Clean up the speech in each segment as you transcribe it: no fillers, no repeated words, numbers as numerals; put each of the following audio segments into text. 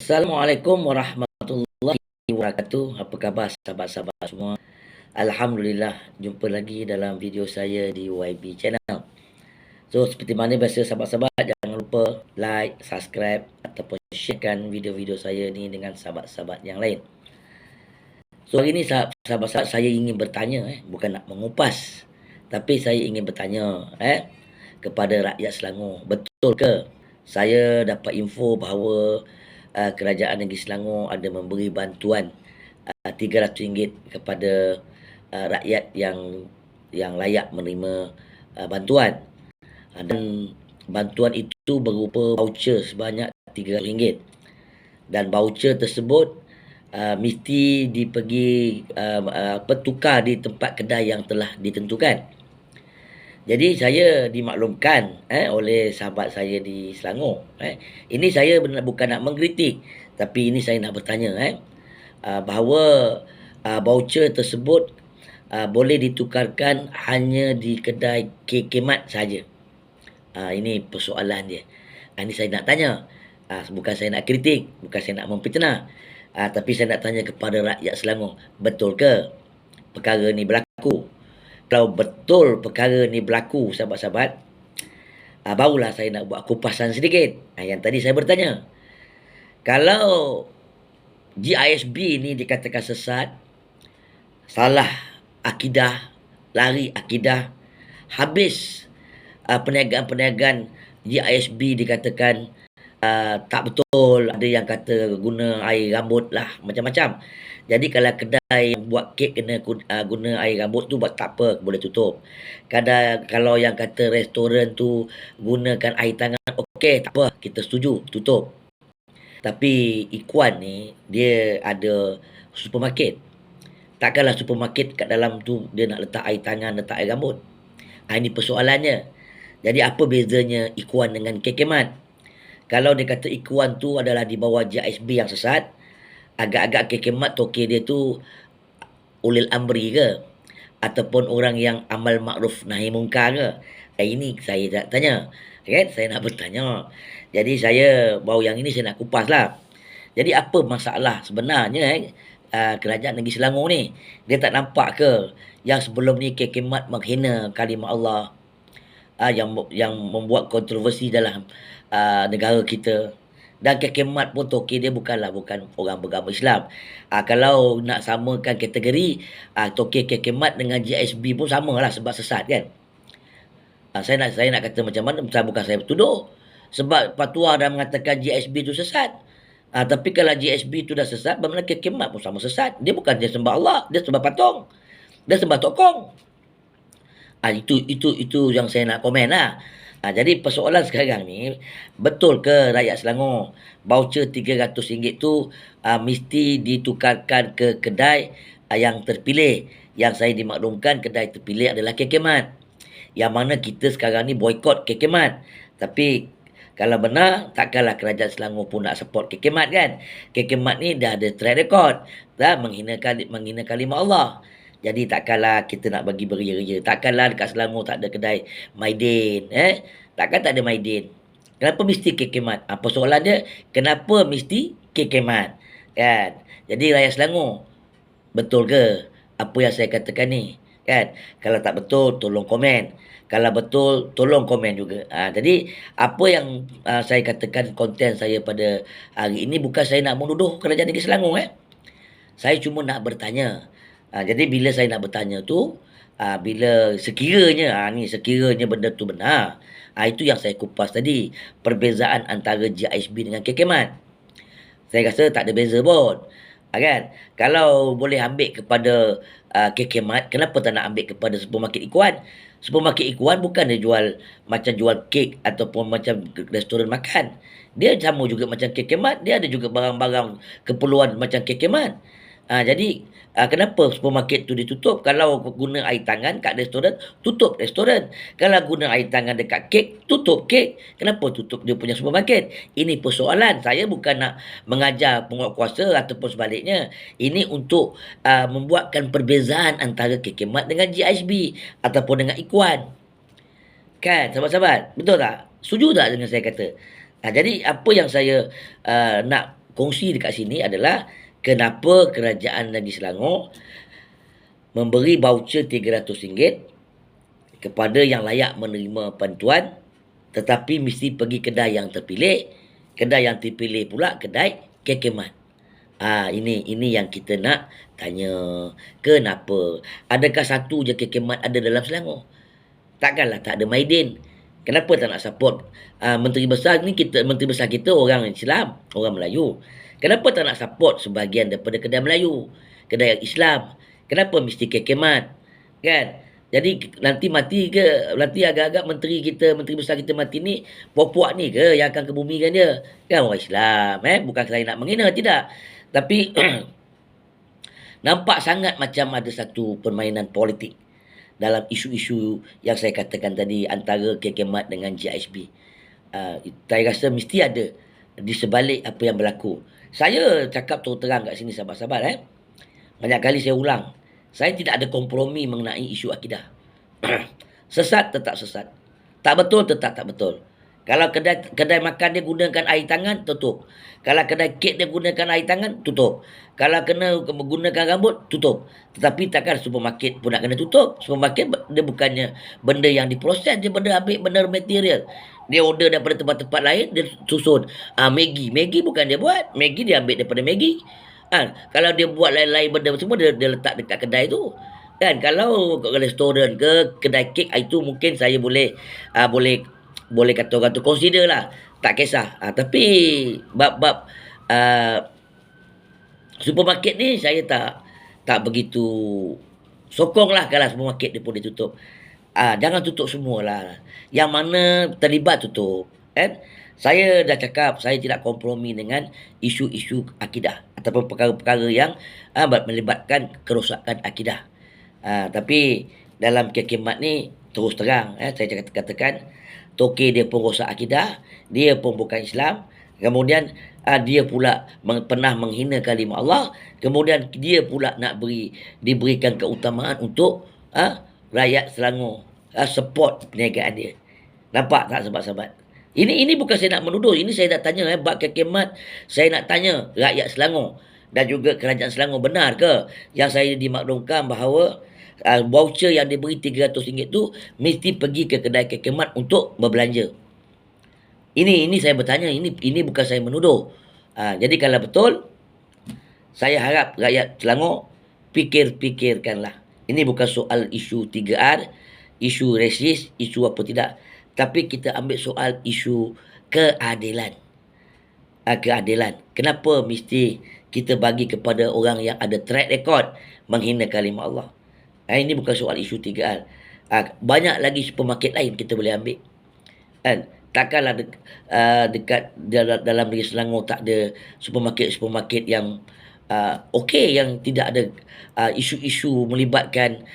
Assalamualaikum warahmatullahi wabarakatuh. Apa khabar sahabat-sahabat semua? Alhamdulillah, jumpa lagi dalam video saya di YB Channel. So, seperti mana biasa sahabat-sahabat, jangan lupa like, subscribe ataupun sharekan video-video saya ni dengan sahabat-sahabat yang lain. So, hari ni sahabat-sahabat saya ingin bertanya, bukan nak mengupas, tapi saya ingin bertanya kepada rakyat Selangor, betul ke saya dapat info bahawa kerajaan negeri Selangor ada memberi bantuan RM300 kepada rakyat yang layak menerima bantuan, dan bantuan itu berupa voucher sebanyak RM300, dan voucher tersebut mesti dipergi tukar di tempat kedai yang telah ditentukan. Jadi saya dimaklumkan oleh sahabat saya di Selangor. Ini saya bukan nak mengkritik, tapi ini saya nak bertanya bahawa voucher tersebut boleh ditukarkan hanya di kedai K-Mat saja. Ini persoalan dia. Ini saya nak tanya. Bukan saya nak kritik, bukan saya nak memfitnah. Tapi saya nak tanya kepada rakyat Selangor, betul ke perkara ni berlaku? Kalau betul perkara ni berlaku, sahabat-sahabat, barulah saya nak buat kupasan sedikit. Yang tadi saya bertanya, kalau GISB ni dikatakan sesat, salah akidah, lari akidah, habis perniagaan-perniagaan GISB dikatakan tak betul, ada yang kata guna air rambut lah, macam-macam. Jadi kalau kedai yang buat kek kena guna air rambut tu, buat tak apa, boleh tutup. Kalau yang kata restoran tu gunakan air tangan, okey, tak apa, kita setuju, tutup. Tapi Ikuan ni dia ada supermarket. Takkanlah supermarket kat dalam tu dia nak letak air tangan, letak air rambut. Ini persoalannya. Jadi apa bezanya Ikuan dengan K-Mat? Kalau dia kata Ikuan tu adalah di bawah GISB yang sesat, agak-agak K-Mat toke dia tu ulil amri ke? Ataupun orang yang amal makruf nahi mungkar ke? Ini saya nak tanya. Saya nak bertanya. Jadi baru yang ini saya nak kupas lah. Jadi apa masalah sebenarnya kerajaan negeri Selangor ni? Dia tak nampak ke yang sebelum ni K-Mat menghina kalimah Allah, yang membuat kontroversi dalam negara kita. Dan K-Mat pun toke dia bukan orang beragama Islam. Kalau nak samakan kategori, toke K-Mat dengan GISB pun samalah sebab sesat kan. Saya nak kata macam mana, bukan saya bertuduh. Sebab fatwa dah mengatakan GISB tu sesat. Tapi kalau GISB tu dah sesat, bermakna K-Mat pun sama sesat. Dia bukan dia sembah Allah, dia sembah patung. Dia sembah tokong. Itu yang saya nak komen lah. Jadi persoalan sekarang ni, betul ke rakyat Selangor voucher RM300 tu mesti ditukarkan ke kedai yang terpilih? Yang saya dimaklumkan kedai terpilih adalah K-Mat, yang mana kita sekarang ni boykot K-Mat. Tapi kalau benar, takkanlah kerajaan Selangor pun nak support K-Mat kan? K-Mat ni dah ada track record, dah menghina kalimah Allah. Jadi takkanlah kita nak bagi beria-ria. Takkanlah dekat Selangor tak ada kedai Maidin. Takkan tak ada Maidin. Kenapa mesti K-Mat? Persoalan dia, kenapa mesti K-Mat? Kan? Jadi rakyat Selangor, betul ke apa yang saya katakan ni? Kan? Kalau tak betul, tolong komen. Kalau betul, tolong komen juga. Jadi apa yang saya katakan, konten saya pada hari ini, bukan saya nak menuduh kerajaan negeri Selangor. Saya cuma nak bertanya. Jadi bila saya nak bertanya tu, bila sekiranya benda tu benar, itu yang saya kupas tadi, perbezaan antara GISB dengan K-Mat. Saya rasa tak ada beza pun. Kan? Kalau boleh ambil kepada K-Mat, kenapa tak nak ambil kepada supermarket Ikuan? Supermarket Ikuan bukan dia jual kek ataupun macam restoran makan. Dia sama juga macam K-Mat, dia ada juga barang-barang keperluan macam K-Mat. Jadi kenapa supermarket tu ditutup? Kalau guna air tangan kat restoran, tutup restoran. Kalau guna air tangan dekat kek, tutup kek. Kenapa tutup dia punya supermarket? Ini persoalan. Saya bukan nak mengajar penguatkuasa ataupun sebaliknya. Ini untuk membuatkan perbezaan antara K-Mat dengan GISB ataupun dengan Ikuan. Kan, sahabat-sahabat? Betul tak? Setuju tak dengan saya kata? Jadi apa yang saya nak kongsi dekat sini adalah kenapa Kerajaan Negeri Selangor memberi voucher RM300 kepada yang layak menerima bantuan, tetapi mesti pergi kedai yang terpilih. Kedai yang terpilih pula kedai kekemat. Ini yang kita nak tanya. Kenapa? Adakah satu je kekemat ada dalam Selangor? Takkanlah tak ada Maidin. Kenapa tak nak support menteri besar kita orang Islam, orang Melayu. Kenapa tak nak support sebahagian daripada kedai Melayu, kedai Islam? Kenapa mesti kekemat? Kan? Jadi nanti agak-agak menteri besar kita mati ni, puak-puak ni ke yang akan kebumikan dia? Kan orang Islam, bukan saya nak menghina, tidak. Tapi nampak sangat macam ada satu permainan politik dalam isu-isu yang saya katakan tadi antara kekemat dengan GISB. Saya rasa mesti ada di sebalik apa yang berlaku. Saya cakap terus terang kat sini sahabat-sahabat. Banyak kali saya ulang. Saya tidak ada kompromi mengenai isu akidah. Sesat tetap sesat. Tak betul tetap tak betul. Kalau kedai makan dia gunakan air tangan, tutup. Kalau kedai kek dia gunakan air tangan, tutup. Kalau kena menggunakan rambut, tutup. Tetapi takkan supermarket pun nak kena tutup. Supermarket dia bukannya benda yang diproses, dia ambil benda material. Dia order daripada tempat-tempat lain, dia susun. Maggi bukan dia buat. Maggi dia ambil daripada Maggi. Kalau dia buat lain-lain benda semua, dia letak dekat kedai tu. Kan, kalau restoran ke kedai kek, itu mungkin saya boleh kata orang tu consider lah. Tak kisah. Tapi bab supermarket ni saya tak begitu sokong lah kalau supermarket dia pun ditutup. Jangan tutup semualah. Yang mana terlibat tutup. Saya dah cakap saya tidak kompromi dengan isu-isu akidah ataupun perkara-perkara yang melibatkan kerosakan akidah. Tapi dalam kekemat ni terus terang saya katakan toke dia pun rosak akidah, dia pun bukan Islam. Kemudian dia pula pernah menghina kalimah Allah. Kemudian dia pula nak diberikan keutamaan untuk rakyat Selangor support perniagaan dia. Nampak tak sahabat-sahabat? Ini bukan saya nak menuduh. Ini saya nak tanya bab kekemat. Saya nak tanya rakyat Selangor dan juga kerajaan Selangor, benar ke yang saya dimaklumkan bahawa voucher yang diberi RM300 tu mesti pergi ke kedai kekemat untuk berbelanja. Ini saya bertanya. Ini bukan saya menuduh. Jadi kalau betul, saya harap rakyat Selangor fikirkanlah. Ini bukan soal isu 3R, isu resis, isu apa tidak. Tapi kita ambil soal isu keadilan. Keadilan. Kenapa mesti kita bagi kepada orang yang ada track record menghina kalimah Allah? Ini bukan soal isu 3R. Banyak lagi supermarket lain kita boleh ambil. Takkanlah dekat dalam negeri Selangor tak ada supermarket yang okey, yang tidak ada isu-isu melibatkan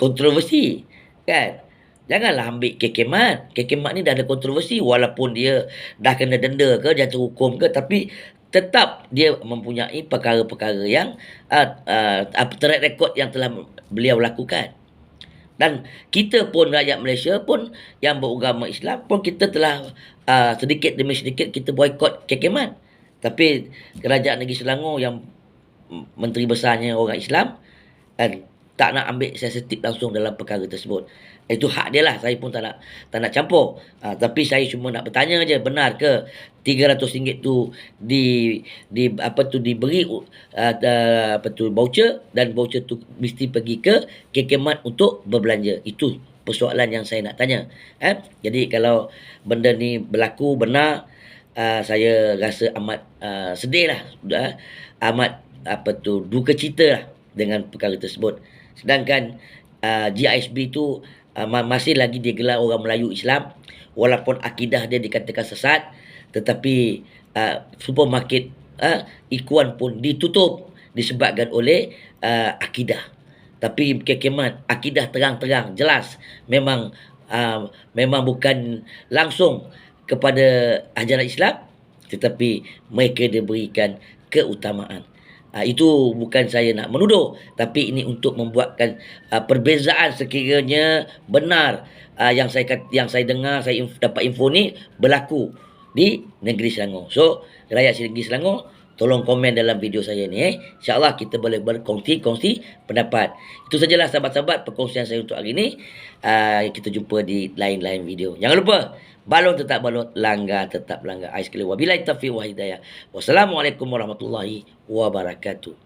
kontroversi. Kan? Janganlah ambil kekemat. Kekemat ni dah ada kontroversi walaupun dia dah kena denda ke, dia terhukum ke, tapi tetap dia mempunyai perkara-perkara yang track record yang telah beliau lakukan. Dan kita pun rakyat Malaysia pun yang beragama Islam pun kita telah sedikit demi sedikit kita boikot kekemat. Tapi kerajaan negeri Selangor yang menteri besarnya orang Islam tak nak ambil sensitif langsung dalam perkara tersebut. Itu hak dia lah. Saya pun tak nak campur. Tapi saya cuma nak bertanya je, benar ke RM300 tu diberi voucher, dan voucher tu mesti pergi ke kekemat untuk berbelanja. Itu persoalan yang saya nak tanya. Jadi kalau benda ni berlaku benar, saya rasa amat sedih lah, amat duka cita lah dengan perkara tersebut. Sedangkan GISB tu masih lagi digelar orang Melayu Islam, walaupun akidah dia dikatakan sesat, tetapi supermarket Ikuan pun ditutup disebabkan oleh akidah. Tapi kekemat akidah terang-terang jelas memang bukan langsung kepada ajaran Islam, tetapi mereka diberikan keutamaan. Itu bukan saya nak menuduh, tapi ini untuk membuatkan perbezaan sekiranya benar yang saya dengar, saya dapat info ni berlaku di negeri Selangor. So, rakyat negeri Selangor, tolong komen dalam video saya ni. InsyaAllah kita boleh berkongsi pendapat. Itu sajalah sahabat-sahabat perkongsian saya untuk hari ini. Kita jumpa di lain-lain video. Jangan lupa, balon tetap balon, langgar tetap langgar. Wabillahi taufiq wa hidayah. Wassalamualaikum warahmatullahi wabarakatuh.